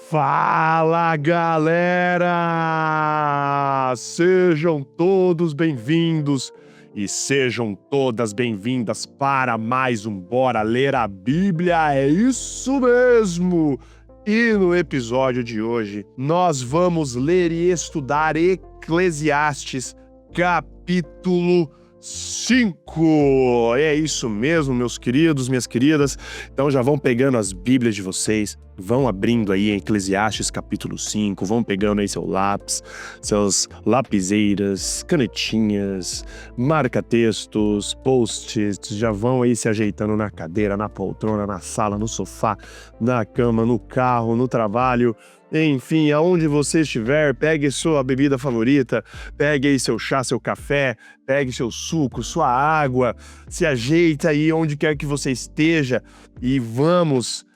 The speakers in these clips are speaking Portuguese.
Fala, galera! Sejam todos bem-vindos e sejam todas bem-vindas para mais um Bora Ler a Bíblia. É isso mesmo! E no episódio de hoje, nós vamos ler e estudar Eclesiastes, capítulo 5. É isso mesmo, meus queridos, minhas queridas. Então já vão pegando as Bíblias de vocês, vão abrindo aí em Eclesiastes capítulo 5, vão pegando aí seu lápis, seus lapiseiras, canetinhas, marca-textos, post-its, já vão aí se ajeitando na cadeira, na poltrona, na sala, no sofá, na cama, no carro, no trabalho. Enfim, aonde você estiver, pegue sua bebida favorita, pegue aí seu chá, seu café, pegue seu suco, sua água, se ajeita aí onde quer que você esteja e vamos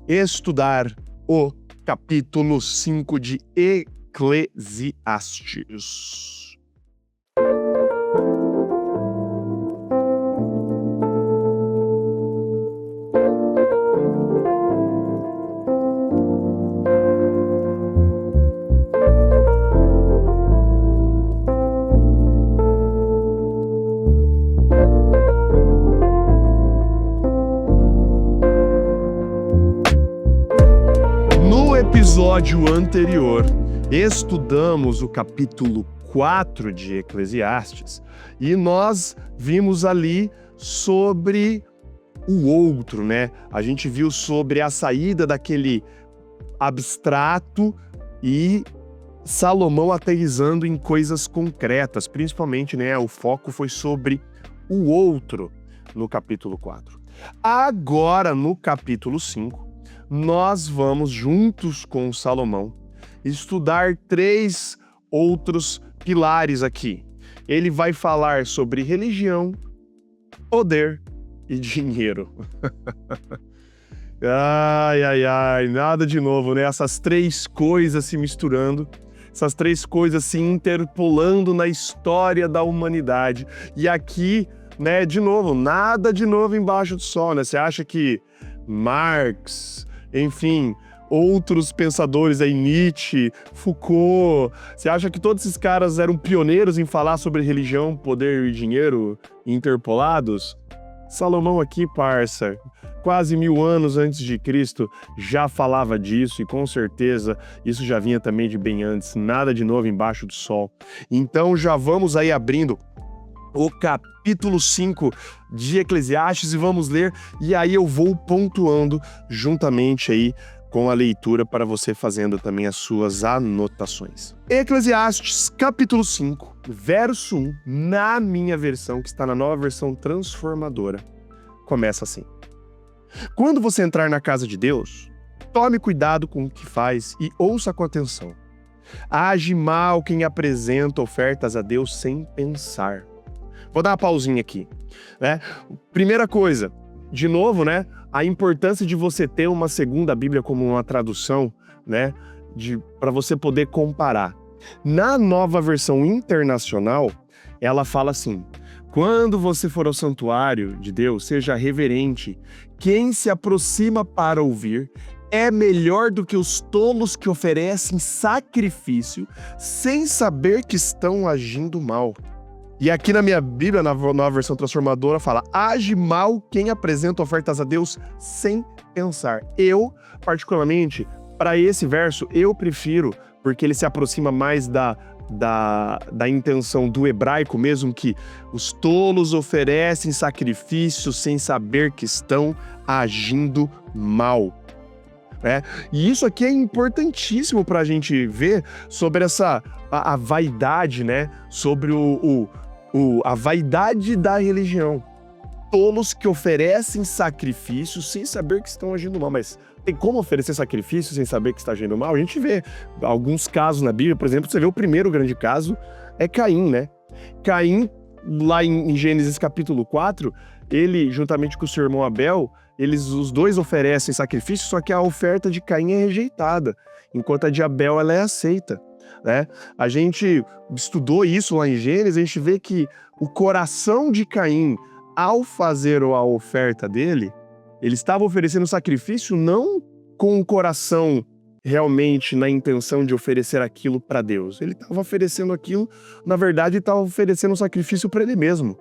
estudar o capítulo 5 de Eclesiastes. No episódio anterior, estudamos o capítulo 4 de Eclesiastes e nós vimos ali sobre o outro, né? A gente viu sobre a saída daquele abstrato e Salomão aterrissando em coisas concretas, principalmente, né? O foco foi sobre o outro no capítulo 4. Agora, no capítulo 5, nós vamos, juntos com Salomão, estudar 3 outros pilares aqui. Ele vai falar sobre religião, poder e dinheiro. Ai, nada de novo, né? Essas 3 coisas se misturando, essas 3 coisas se interpolando na história da humanidade. E aqui, né, de novo, nada de novo embaixo do sol, né? Você acha que Marx, enfim, outros pensadores aí, Nietzsche, Foucault, você acha que todos esses caras eram pioneiros em falar sobre religião, poder e dinheiro interpolados? Salomão aqui, parça, quase 1000 anos antes de Cristo, já falava disso e com certeza isso já vinha também de bem antes, nada de novo embaixo do sol. Então já vamos aí abrindo o capítulo 5 de Eclesiastes e vamos ler, e aí eu vou pontuando juntamente aí com a leitura para você fazendo também as suas anotações. Eclesiastes, capítulo 5, verso 1, na minha versão, que está na nova versão transformadora, começa assim: Quando você entrar na casa de Deus, tome cuidado com o que faz e ouça com atenção. Age mal quem apresenta ofertas a Deus sem pensar. Vou dar uma pausinha aqui, né? Primeira coisa, de novo, né? A importância de você ter uma segunda Bíblia como uma tradução, né? Para você poder comparar. Na nova versão internacional, ela fala assim: quando você for ao santuário de Deus, seja reverente. Quem se aproxima para ouvir é melhor do que os tolos que oferecem sacrifício sem saber que estão agindo mal. E aqui na minha Bíblia, na nova versão transformadora, fala: age mal quem apresenta ofertas a Deus sem pensar. Eu, particularmente, para esse verso, eu prefiro, porque ele se aproxima mais da intenção do hebraico mesmo, que os tolos oferecem sacrifício sem saber que estão agindo mal. E isso aqui é importantíssimo para a gente ver sobre a vaidade, né? Sobre a vaidade da religião. Tolos que oferecem sacrifícios sem saber que estão agindo mal. Mas tem como oferecer sacrifício sem saber que está agindo mal? A gente vê alguns casos na Bíblia, por exemplo, você vê o primeiro grande caso é Caim, né? Caim, lá em Gênesis capítulo 4, ele, juntamente com o seu irmão Abel, os dois oferecem sacrifício, só que a oferta de Caim é rejeitada, enquanto a de Abel ela é aceita, né? A gente estudou isso lá em Gênesis, a gente vê que o coração de Caim, ao fazer a oferta dele, ele estava oferecendo sacrifício não com o coração realmente na intenção de oferecer aquilo para Deus. Ele estava oferecendo aquilo, na verdade, estava oferecendo um sacrifício para ele mesmo,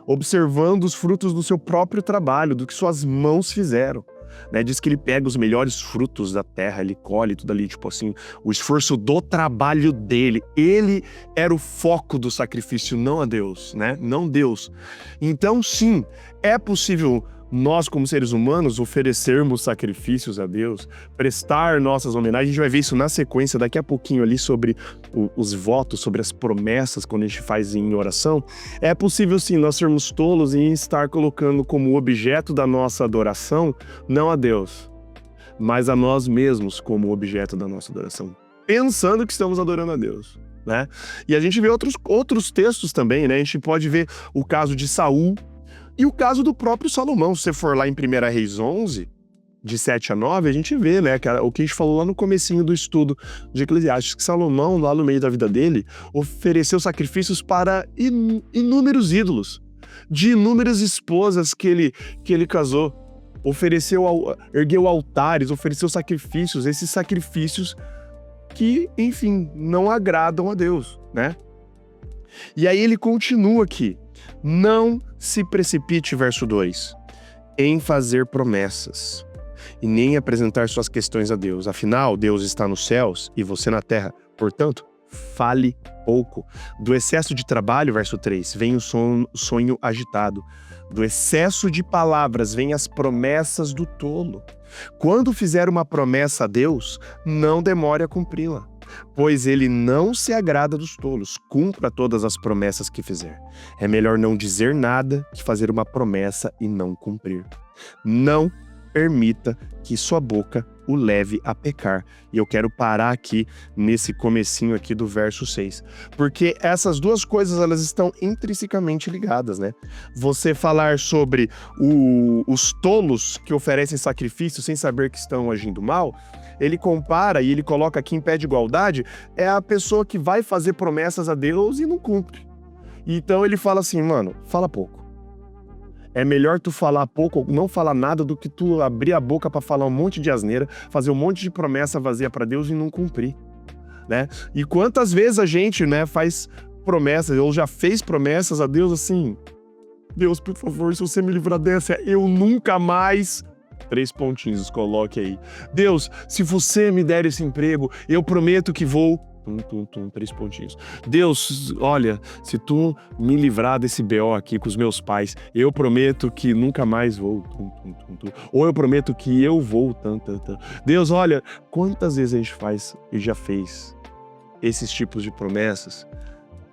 observando os frutos do seu próprio trabalho, do que suas mãos fizeram. Né? Diz que ele pega os melhores frutos da terra, ele colhe tudo ali, tipo assim, o esforço do trabalho dele. Ele era o foco do sacrifício, não a Deus, né? Não Deus. Então, sim, é possível nós, como seres humanos, oferecermos sacrifícios a Deus, prestar nossas homenagens. A gente vai ver isso na sequência daqui a pouquinho ali sobre os votos, sobre as promessas quando a gente faz em oração. É possível sim nós sermos tolos em estar colocando como objeto da nossa adoração, não a Deus, mas a nós mesmos como objeto da nossa adoração, pensando que estamos adorando a Deus, né? E a gente vê outros textos também, né? A gente pode ver o caso de Saul, e o caso do próprio Salomão. Se você for lá em 1 Reis 11, de 7 a 9, a gente vê, né, o que a gente falou lá no comecinho do estudo de Eclesiastes, que Salomão, lá no meio da vida dele, ofereceu sacrifícios para inúmeros ídolos, de inúmeras esposas que ele casou, ergueu altares, ofereceu sacrifícios, esses sacrifícios que, enfim, não agradam a Deus, né? E aí ele continua aqui: não se precipite, verso 2, em fazer promessas e nem apresentar suas questões a Deus. Afinal, Deus está nos céus e você na terra. Portanto, fale pouco. Do excesso de trabalho, verso 3, vem o sonho agitado. Do excesso de palavras vêm as promessas do tolo. Quando fizer uma promessa a Deus, não demore a cumpri-la, pois ele não se agrada dos tolos. Cumpra todas as promessas que fizer. É melhor não dizer nada que fazer uma promessa e não cumprir. Não permita que sua boca o leve a pecar. E eu quero parar aqui nesse comecinho aqui do verso 6, porque essas duas coisas, elas estão intrinsecamente ligadas, né? Você falar sobre os tolos que oferecem sacrifício sem saber que estão agindo mal, ele compara e ele coloca aqui em pé de igualdade, é a pessoa que vai fazer promessas a Deus e não cumpre. Então ele fala assim, mano, fala pouco. É melhor tu falar pouco, não falar nada, do que tu abrir a boca para falar um monte de asneira, fazer um monte de promessa vazia para Deus e não cumprir, né? E quantas vezes a gente, né, faz promessas, ou já fez promessas a Deus assim: Deus, por favor, se você me livrar dessa, eu nunca mais... 3 pontinhos, coloque aí. Deus, se você me der esse emprego, eu prometo que vou... 3 pontinhos. Deus, olha, se tu me livrar desse BO aqui com os meus pais, eu prometo que nunca mais vou... Ou eu prometo que eu vou... Deus, olha, quantas vezes a gente faz e já fez esses tipos de promessas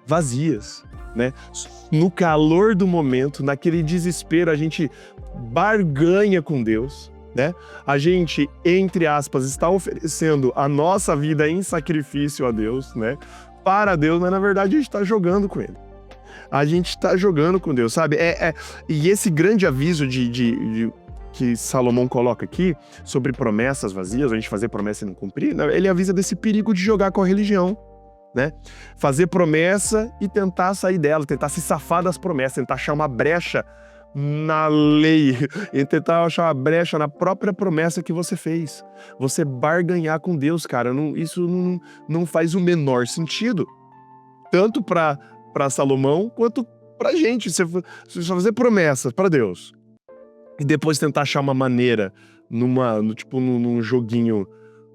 vazias, né? No calor do momento, naquele desespero, a gente barganha com Deus, né? A gente, entre aspas, está oferecendo a nossa vida em sacrifício a Deus, né? Para Deus, mas na verdade a gente está jogando com Ele. A gente está jogando com Deus, sabe? E esse grande aviso que Salomão coloca aqui sobre promessas vazias, a gente fazer promessa e não cumprir, né? Ele avisa desse perigo de jogar com a religião, né? Fazer promessa e tentar sair dela, tentar se safar das promessas, tentar achar uma brecha na lei, e tentar achar uma brecha na própria promessa que você fez. Você barganhar com Deus, cara, isso não faz o menor sentido. Tanto para Salomão, quanto pra gente. Você fazer promessas para Deus e depois tentar achar uma maneira num joguinho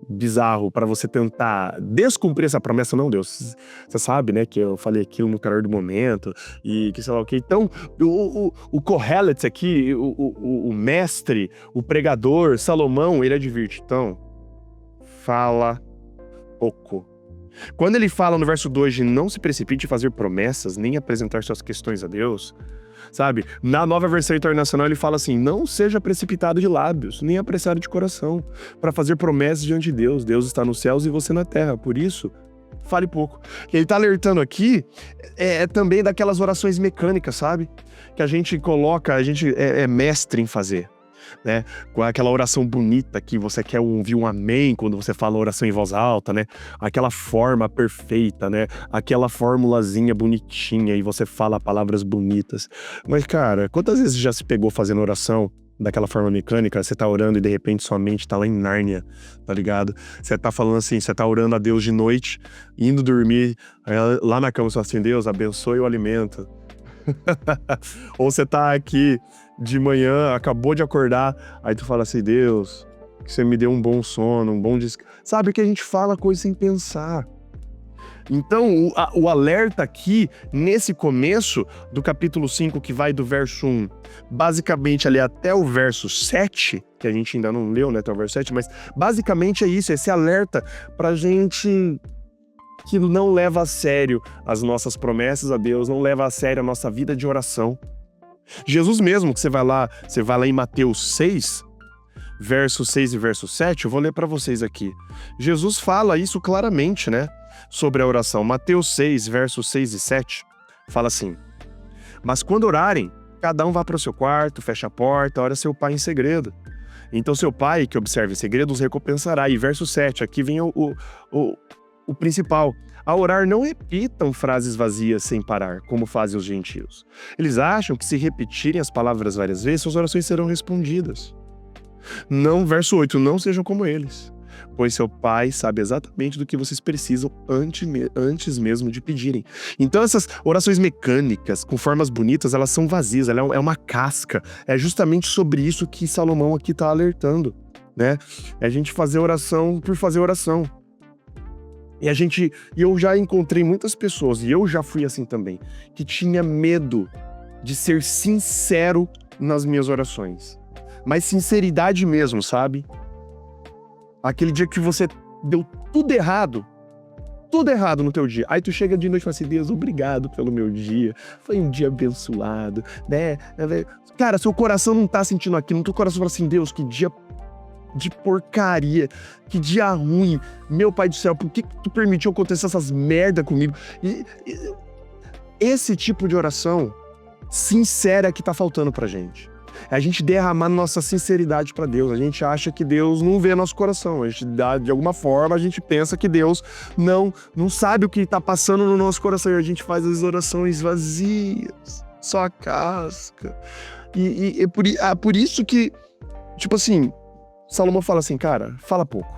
bizarro para você tentar descumprir essa promessa. Não, Deus, você sabe, né, que eu falei aquilo no calor do momento e que sei lá o que. Então, o Kohelet aqui, o mestre, o pregador, Salomão, ele advirte: então, fala pouco. Quando ele fala no verso 2 de não se precipite em fazer promessas, nem apresentar suas questões a Deus, sabe? Na Nova Versão Internacional ele fala assim: não seja precipitado de lábios, nem apressado de coração, para fazer promessas diante de Deus. Deus está nos céus e você na terra, por isso, fale pouco. E ele está alertando aqui também daquelas orações mecânicas, sabe? Que a gente coloca, a gente é mestre em fazer, né? Com aquela oração bonita que você quer ouvir um amém quando você fala oração em voz alta, né? Aquela forma perfeita, né? Aquela formulazinha bonitinha e você fala palavras bonitas. Mas, cara, quantas vezes já se pegou fazendo oração daquela forma mecânica, você tá orando e de repente sua mente tá lá em Nárnia, tá ligado? Você tá falando assim, você tá orando a Deus de noite, indo dormir, aí lá na cama você fala assim, Deus, abençoe o alimento. Ou você tá aqui de manhã, acabou de acordar, aí tu fala assim, Deus, que você me deu um bom sono, um bom descanso. Sabe que a gente fala coisa sem pensar. Então, o alerta aqui, nesse começo do capítulo 5, que vai do verso 1, basicamente ali até o verso 7, que a gente ainda não leu, né, até o verso 7, mas basicamente é isso, esse alerta pra gente que não leva a sério as nossas promessas a Deus, não leva a sério a nossa vida de oração. Jesus mesmo, que você vai lá em Mateus 6, verso 6 e verso 7, eu vou ler para vocês aqui. Jesus fala isso claramente, né? Sobre a oração. Mateus 6, versos 6 e 7, fala assim: mas quando orarem, cada um vá para o seu quarto, feche a porta, ore a seu pai em segredo. Então seu pai, que observa em segredo, os recompensará. E verso 7, aqui vem o principal. Ao orar, não repitam frases vazias sem parar, como fazem os gentios. Eles acham que se repetirem as palavras várias vezes, suas orações serão respondidas. Não, verso 8, não sejam como eles, pois seu pai sabe exatamente do que vocês precisam antes mesmo de pedirem. Então essas orações mecânicas, com formas bonitas, elas são vazias, ela é uma casca. É justamente sobre isso que Salomão aqui está alertando, né? É a gente fazer oração por fazer oração. E eu já encontrei muitas pessoas, e eu já fui assim também, que tinha medo de ser sincero nas minhas orações. Mas sinceridade mesmo, sabe? Aquele dia que você deu tudo errado no teu dia. Aí tu chega de noite e fala assim, Deus, obrigado pelo meu dia. Foi um dia abençoado, né? Cara, seu coração não tá sentindo aquilo, no teu coração fala assim, Deus, que dia de porcaria, que dia ruim. Meu pai do céu, por que tu permitiu acontecer essas merda comigo? Esse tipo de oração sincera que tá faltando pra gente. É a gente derramar nossa sinceridade para Deus. A gente acha que Deus não vê nosso coração. A gente de alguma forma, a gente pensa que Deus não sabe o que está passando no nosso coração. E a gente faz as orações vazias, só a casca. E por isso que, tipo assim, Salomão fala assim, cara, fala pouco,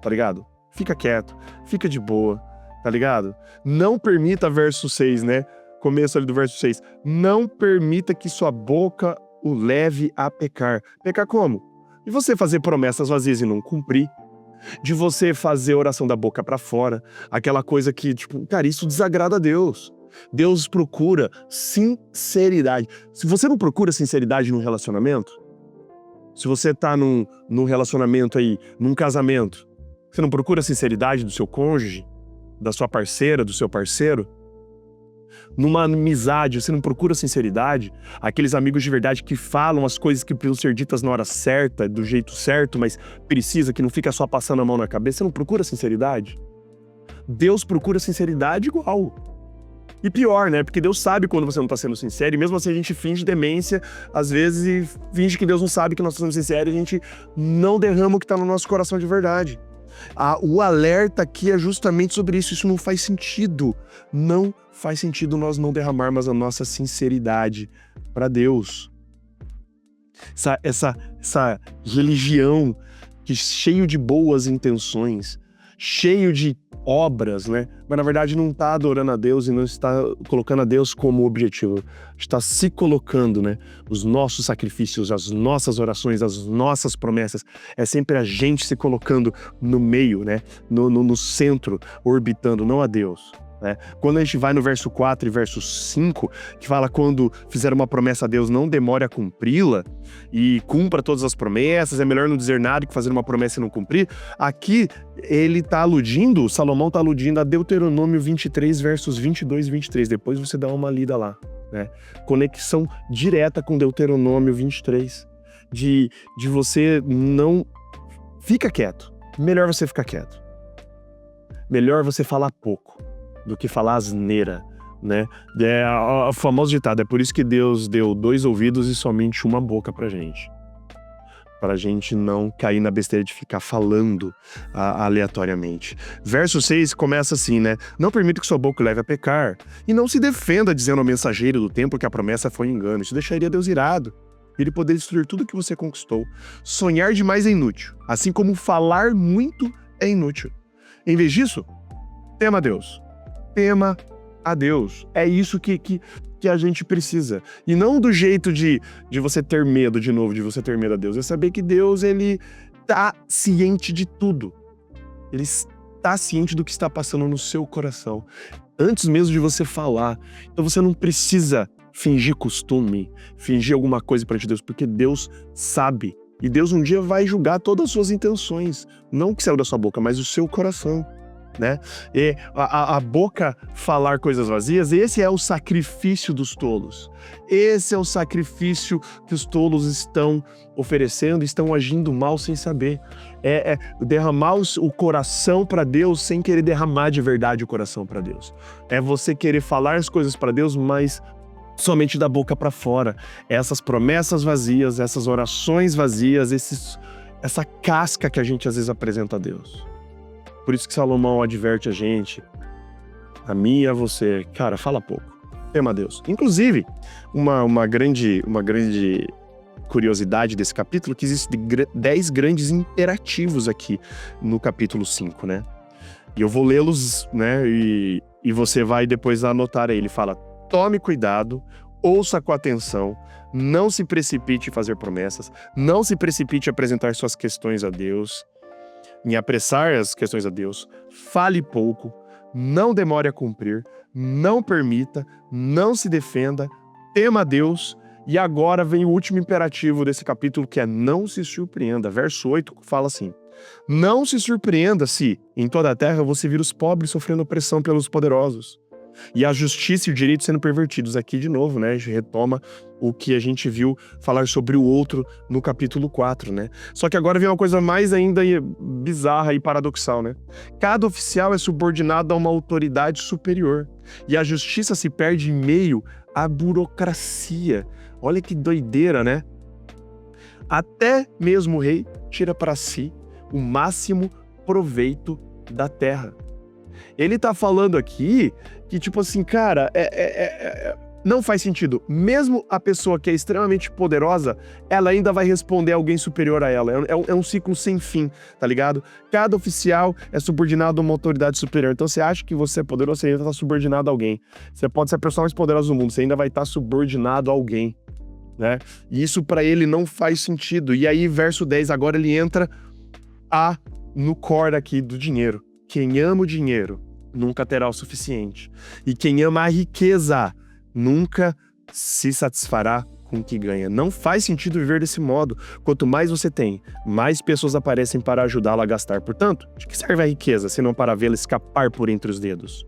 tá ligado? Fica quieto, fica de boa, tá ligado? Não permita, verso 6, né? Começo ali do verso 6. Não permita que sua boca o leve a pecar. Pecar como? De você fazer promessas vazias e não cumprir. De você fazer oração da boca pra fora. Aquela coisa que, tipo, cara, isso desagrada a Deus. Deus procura sinceridade. Se você não procura sinceridade num relacionamento, se você tá num relacionamento aí, num casamento, você não procura sinceridade do seu cônjuge, da sua parceira, do seu parceiro, numa amizade, você não procura sinceridade, aqueles amigos de verdade que falam as coisas que precisam ser ditas na hora certa, do jeito certo, mas precisa, que não fica só passando a mão na cabeça, você não procura sinceridade? Deus procura sinceridade igual. E pior, né? Porque Deus sabe quando você não tá sendo sincero, e mesmo assim a gente finge demência, às vezes, e finge que Deus não sabe que nós estamos sinceros, e a gente não derrama o que tá no nosso coração de verdade. O alerta aqui é justamente sobre isso. Isso não faz sentido. Não faz sentido nós não derramarmos a nossa sinceridade para Deus. Essa religião que cheio de boas intenções, cheio de obras, né? Mas na verdade não está adorando a Deus e não está colocando a Deus como objetivo. Está se colocando, né? Os nossos sacrifícios, as nossas orações, as nossas promessas. É sempre a gente se colocando no meio, né? No centro, orbitando, não a Deus. Né? Quando a gente vai no verso 4 e verso 5, que fala quando fizer uma promessa a Deus, não demore a cumpri-la e cumpra todas as promessas, é melhor não dizer nada que fazer uma promessa e não cumprir. Aqui ele tá aludindo, Salomão tá aludindo a Deuteronômio 23, versos 22 e 23. Depois você dá uma lida lá, né? Conexão direta com Deuteronômio 23, de você não... Fica quieto, melhor você ficar quieto. Melhor você falar pouco do que falar asneira, né? É o famoso ditado, é por isso que Deus deu 2 ouvidos e somente uma boca pra gente não cair na besteira de ficar falando aleatoriamente. Verso 6 começa assim, né? Não permita que sua boca leve a pecar, e não se defenda dizendo ao mensageiro do templo que a promessa foi engano. Isso deixaria Deus irado. Ele poder destruir tudo que você conquistou. Sonhar demais é inútil, assim como falar muito é inútil. Em vez disso, tema a Deus. Tema a Deus. É isso que a gente precisa. E não do jeito de você ter medo de novo, de você ter medo a Deus. É saber que Deus, ele tá ciente de tudo. Ele está ciente do que está passando no seu coração. Antes mesmo de você falar. Então você não precisa fingir costume, fingir alguma coisa perante Deus, porque Deus sabe. E Deus um dia vai julgar todas as suas intenções. Não o que saiu da sua boca, mas o seu coração. Né? E a boca falar coisas vazias, esse é o sacrifício dos tolos. Esse é o sacrifício que os tolos estão oferecendo, estão agindo mal sem saber. É derramar o coração para Deus sem querer derramar de verdade o coração para Deus. É você querer falar as coisas para Deus, mas somente da boca para fora. Essas promessas vazias, essas orações vazias, essa casca que a gente às vezes apresenta a Deus. Por isso que Salomão adverte a gente, a mim e a você, cara, fala pouco, tema a Deus. Inclusive, uma grande curiosidade desse capítulo, que existem 10 grandes imperativos aqui no capítulo 5, né? E eu vou lê-los, né, e você vai depois anotar aí. Ele fala, tome cuidado, ouça com atenção, não se precipite em fazer promessas, não se precipite em apresentar suas questões a Deus, em apressar as questões a Deus, fale pouco, não demore a cumprir, não permita, não se defenda, tema a Deus. E agora vem o último imperativo desse capítulo, que é não se surpreenda. Verso 8 fala assim, não se surpreenda se, em toda a terra, você vir os pobres sofrendo opressão pelos poderosos, e a justiça e o direito sendo pervertidos. Aqui de novo, né, a gente retoma o que a gente viu falar sobre o outro no capítulo 4, né? Só que agora vem uma coisa mais ainda bizarra e paradoxal, né? Cada oficial é subordinado a uma autoridade superior, e a justiça se perde em meio à burocracia. Olha que doideira, né? Até mesmo o rei tira para si o máximo proveito da terra. Ele tá falando aqui que, tipo assim, cara, não faz sentido. Mesmo a pessoa que é extremamente poderosa, ela ainda vai responder a alguém superior a ela. É um ciclo sem fim, tá ligado? Cada oficial é subordinado a uma autoridade superior. Então você acha que você é poderoso, você ainda tá subordinado a alguém. Você pode ser a pessoa mais poderosa do mundo, você ainda vai estar subordinado a alguém, né? E isso pra ele não faz sentido. E aí, verso 10, agora ele entra no core aqui do dinheiro. Quem ama o dinheiro nunca terá o suficiente. E quem ama a riqueza nunca se satisfará com o que ganha. Não faz sentido viver desse modo. Quanto mais você tem, mais pessoas aparecem para ajudá-lo a gastar. Portanto, de que serve a riqueza, se não para vê-la escapar por entre os dedos?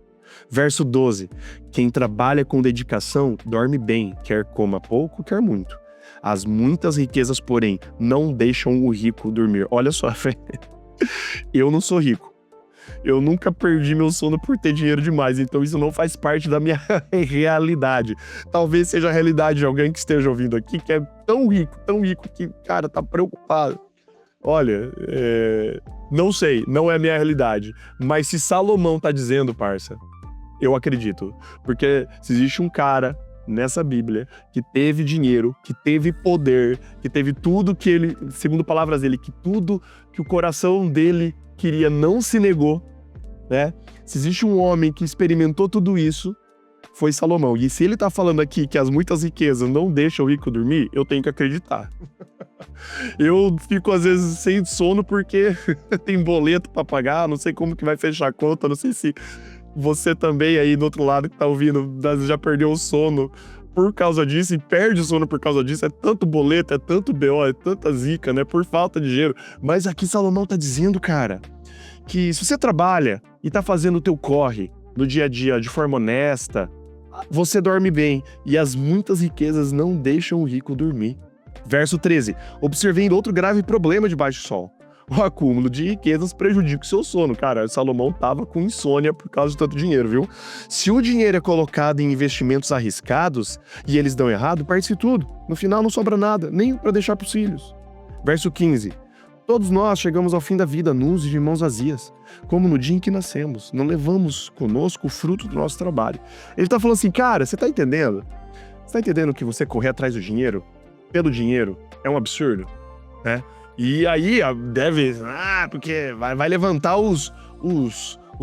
Verso 12. Quem trabalha com dedicação dorme bem, quer coma pouco, quer muito. As muitas riquezas, porém, não deixam o rico dormir. Olha só, eu não sou rico. Eu nunca perdi meu sono por ter dinheiro demais, então isso não faz parte da minha realidade. Talvez seja a realidade de alguém que esteja ouvindo aqui, que é tão rico, que, cara, tá preocupado. Olha, não sei, não é a minha realidade. Mas se Salomão tá dizendo, parça, eu acredito. Porque se existe um cara nessa Bíblia que teve dinheiro, que teve poder, que teve tudo que ele, segundo palavras dele, que tudo que o coração dele queria não se negou, né? Se existe um homem que experimentou tudo isso, foi Salomão. E se ele tá falando aqui que as muitas riquezas não deixam o rico dormir, eu tenho que acreditar. Eu fico às vezes sem sono porque tem boleto pra pagar, não sei como que vai fechar a conta, não sei se você também aí do outro lado que tá ouvindo já perdeu o sono por causa disso e perde o sono por causa disso. É tanto boleto, é tanto BO, é tanta zica, né? Por falta de dinheiro. Mas aqui Salomão tá dizendo, cara, que se você trabalha e tá fazendo o teu corre no dia a dia de forma honesta, você dorme bem e as muitas riquezas não deixam o rico dormir. Verso 13. Observei outro grave problema debaixo do sol. O acúmulo de riquezas prejudica o seu sono. Cara, Salomão tava com insônia por causa de tanto dinheiro, viu? Se o dinheiro é colocado em investimentos arriscados e eles dão errado, perde-se tudo. No final não sobra nada, nem para deixar pros filhos. Verso 15. Todos nós chegamos ao fim da vida nus e de mãos vazias, como no dia em que nascemos. Não levamos conosco o fruto do nosso trabalho. Ele tá falando assim, cara, você tá entendendo? Você tá entendendo que você correr atrás do dinheiro pelo dinheiro é um absurdo, né? E aí porque vai levantar os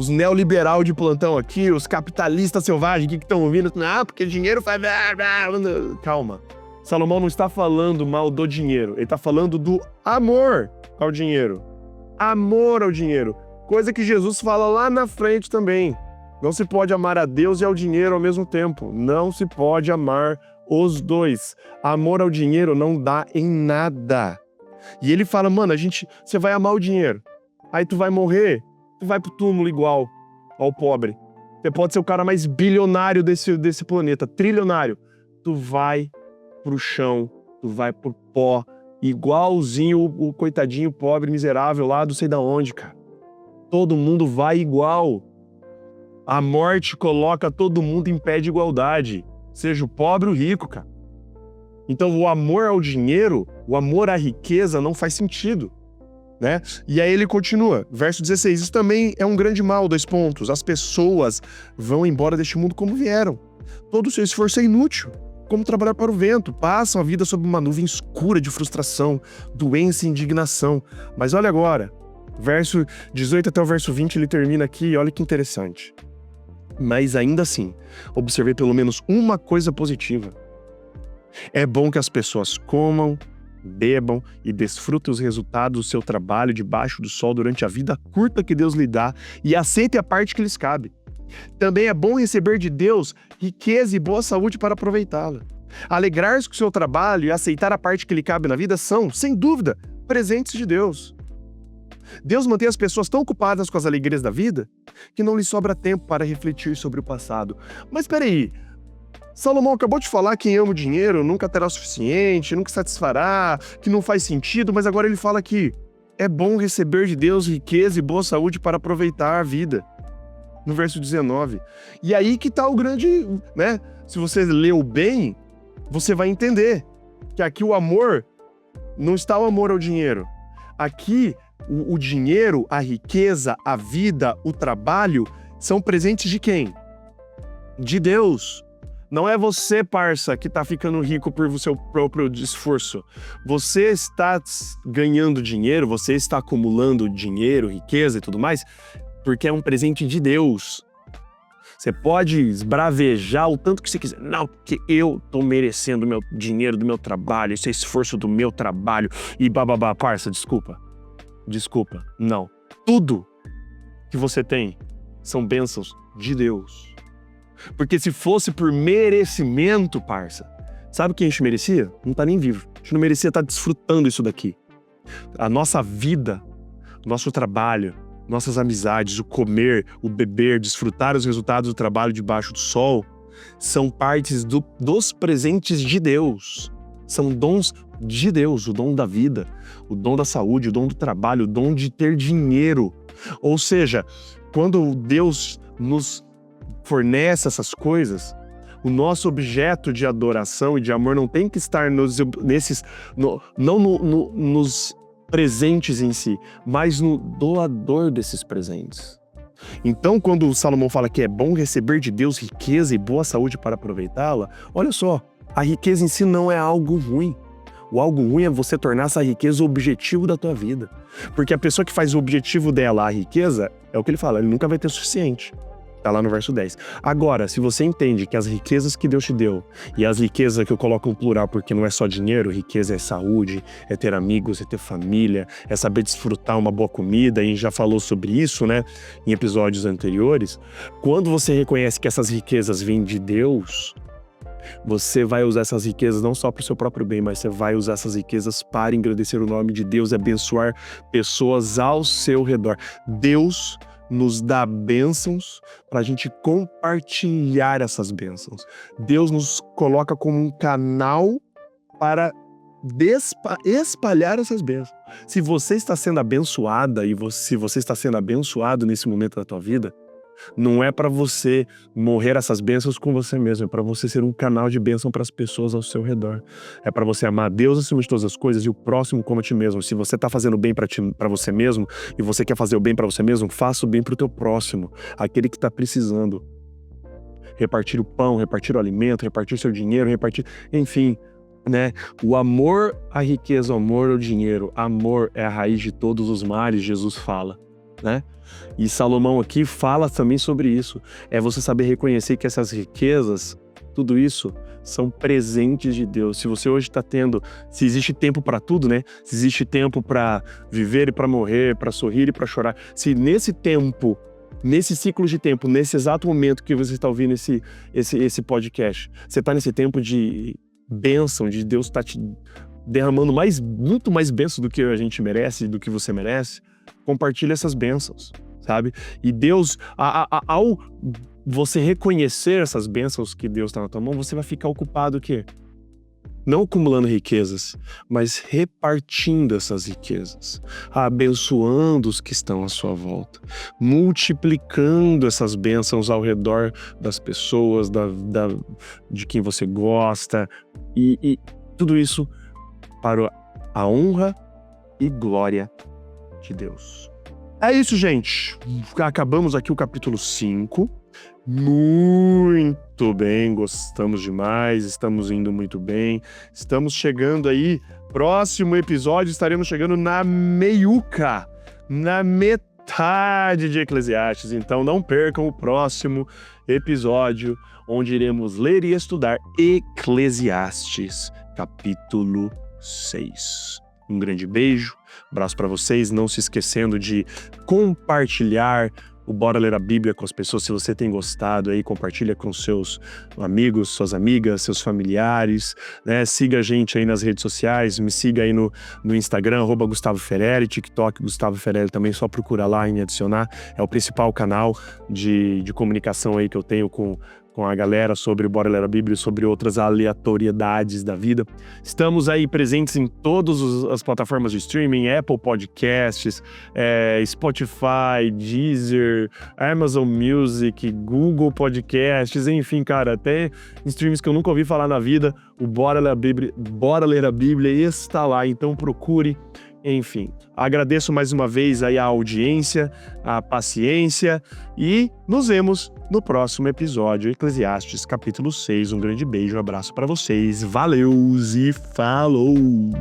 neoliberal de plantão aqui, os capitalistas selvagens que estão ouvindo, porque dinheiro faz... Calma. Salomão não está falando mal do dinheiro, ele está falando do amor ao dinheiro. Amor ao dinheiro. Coisa que Jesus fala lá na frente também. Não se pode amar a Deus e ao dinheiro ao mesmo tempo. Não se pode amar os dois. Amor ao dinheiro não dá em nada. E ele fala, mano, você vai amar o dinheiro. Aí tu vai morrer, tu vai pro túmulo igual ao pobre. Você pode ser o cara mais bilionário desse planeta, trilionário. Tu vai pro chão, tu vai pro pó, igualzinho o coitadinho pobre, miserável lá do sei da onde, cara. Todo mundo vai igual. A morte coloca todo mundo em pé de igualdade, seja o pobre ou o rico, cara. Então o amor ao dinheiro, o amor à riqueza não faz sentido, né? E aí ele continua, verso 16, isso também é um grande mal, 2 pontos. As pessoas vão embora deste mundo como vieram. Todo o seu esforço é inútil, como trabalhar para o vento. Passam a vida sob uma nuvem escura de frustração, doença e indignação. Mas olha agora, verso 18 até o verso 20, ele termina aqui, olha que interessante. Mas ainda assim, observei pelo menos uma coisa positiva. É bom que as pessoas comam, bebam e desfrutem os resultados do seu trabalho debaixo do sol durante a vida curta que Deus lhe dá e aceitem a parte que lhes cabe. Também é bom receber de Deus riqueza e boa saúde para aproveitá-la. Alegrar-se com o seu trabalho e aceitar a parte que lhe cabe na vida são, sem dúvida, presentes de Deus. Deus mantém as pessoas tão ocupadas com as alegrias da vida que não lhes sobra tempo para refletir sobre o passado. Mas peraí, Salomão acabou de falar que quem ama o dinheiro nunca terá o suficiente, nunca satisfará, que não faz sentido, mas agora ele fala que é bom receber de Deus riqueza e boa saúde para aproveitar a vida. No verso 19. E aí que tá o grande, né? Se você leu bem, você vai entender que aqui o amor, não está o amor ao dinheiro. Aqui, o dinheiro, a riqueza, a vida, o trabalho, são presentes de quem? De Deus. Não é você, parça, que tá ficando rico por seu próprio esforço. Você está ganhando dinheiro, você está acumulando dinheiro, riqueza e tudo mais, porque é um presente de Deus. Você pode esbravejar o tanto que você quiser. Não, porque eu tô merecendo o meu dinheiro do meu trabalho, esse é esforço do meu trabalho e bababá. Parça, desculpa. Não. Tudo que você tem são bênçãos de Deus. Porque se fosse por merecimento, parça, sabe quem a gente merecia? Não tá nem vivo. A gente não merecia estar desfrutando isso daqui. A nossa vida, nosso trabalho, nossas amizades, o comer, o beber, desfrutar os resultados do trabalho debaixo do sol, são partes dos presentes de Deus. São dons de Deus, o dom da vida, o dom da saúde, o dom do trabalho, o dom de ter dinheiro. Ou seja, quando Deus nos fornece essas coisas, o nosso objeto de adoração e de amor não tem que estar nos presentes em si, mas no doador desses presentes. Então, quando o Salomão fala que é bom receber de Deus riqueza e boa saúde para aproveitá-la, olha só, a riqueza em si não é algo ruim. O algo ruim é você tornar essa riqueza o objetivo da tua vida. Porque a pessoa que faz o objetivo dela a riqueza, é o que ele fala, ele nunca vai ter o suficiente. Tá lá no verso 10. Agora, se você entende que as riquezas que Deus te deu, e as riquezas que eu coloco no plural porque não é só dinheiro, riqueza é saúde, é ter amigos, é ter família, é saber desfrutar uma boa comida, e a gente já falou sobre isso, né, em episódios anteriores. Quando você reconhece que essas riquezas vêm de Deus, você vai usar essas riquezas não só para o seu próprio bem, mas você vai usar essas riquezas para engrandecer o nome de Deus e abençoar pessoas ao seu redor. Deus nos dá bênçãos para a gente compartilhar essas bênçãos. Deus nos coloca como um canal para espalhar essas bênçãos. Se você está sendo abençoada se você está sendo abençoado nesse momento da tua vida, não é para você morrer essas bênçãos com você mesmo, é para você ser um canal de bênção para as pessoas ao seu redor. É para você amar Deus acima de todas as coisas e o próximo como a ti mesmo. Se você está fazendo bem para você mesmo e você quer fazer o bem para você mesmo, faça o bem para o teu próximo, aquele que está precisando. Repartir o pão, repartir o alimento, repartir o seu dinheiro, enfim, né? O amor à riqueza, o amor ao dinheiro, amor é a raiz de todos os males, Jesus fala, né? E Salomão aqui fala também sobre isso. É você saber reconhecer que essas riquezas, tudo isso, são presentes de Deus. Se você hoje está tendo, se existe tempo para tudo, né? Se existe tempo para viver e para morrer, para sorrir e para chorar, se nesse tempo, nesse ciclo de tempo, nesse exato momento que você está ouvindo esse podcast, você está nesse tempo de bênção, de Deus estar te derramando muito mais bênção do que a gente merece, do que você merece, compartilha essas bênçãos, sabe? E Deus, ao você reconhecer essas bênçãos que Deus está na tua mão, você vai ficar ocupado o quê? Não acumulando riquezas, mas repartindo essas riquezas, abençoando os que estão à sua volta, multiplicando essas bênçãos ao redor das pessoas, de quem você gosta, e tudo isso para a honra e glória de Deus. É isso, gente. Acabamos aqui o capítulo 5. Muito bem, gostamos demais, estamos indo muito bem. Estamos chegando aí, próximo episódio, estaremos chegando na meiuca, na metade de Eclesiastes. Então não percam o próximo episódio, onde iremos ler e estudar Eclesiastes, capítulo 6. Um grande beijo, abraço para vocês, não se esquecendo de compartilhar o Bora Ler a Bíblia com as pessoas. Se você tem gostado aí, compartilha com seus amigos, suas amigas, seus familiares, né? Siga a gente aí nas redes sociais, me siga aí no Instagram, @Gustavo Ferelli, TikTok, Gustavo Ferelli também, só procura lá e me adicionar. É o principal canal de comunicação aí que eu tenho com a galera sobre o Bora Ler a Bíblia e sobre outras aleatoriedades da vida. Estamos aí presentes em todas as plataformas de streaming, Apple Podcasts, Spotify, Deezer, Amazon Music, Google Podcasts, enfim, cara, até em streams que eu nunca ouvi falar na vida, o Bora Ler a Bíblia está lá, então procure. Enfim, agradeço mais uma vez aí a audiência, a paciência e nos vemos no próximo episódio, Eclesiastes, capítulo 6. Um grande beijo, um abraço para vocês, valeus e falou!